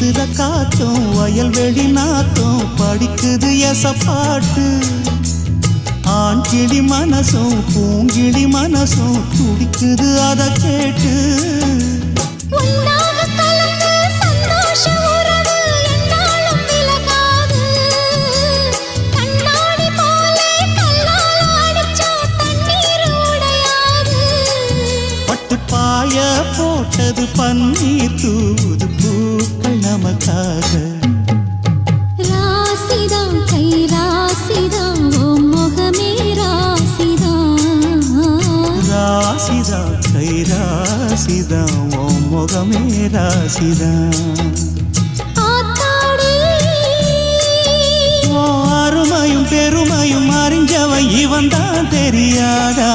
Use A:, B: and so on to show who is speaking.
A: வீசுற காத்தும் வயல்வெளி நாத்தும் படிக்குது எசப்பாட்டு ஆண் கிளி மனசும் பூங்கிளி மனசும் துடிக்குது அத கேட்டு பாய போட்டது பன்னீர் தூது பூக்கள் நமக்காக
B: ராசிதான் கை ராசிதான் ஓ முகமே ராசிதான்
A: ராசிதான் கை ராசிதான் ஓ முகமே ராசிதான் அருமையும் பெருமையும் அறிஞ்சவன் இவன் தான் தெரியாதா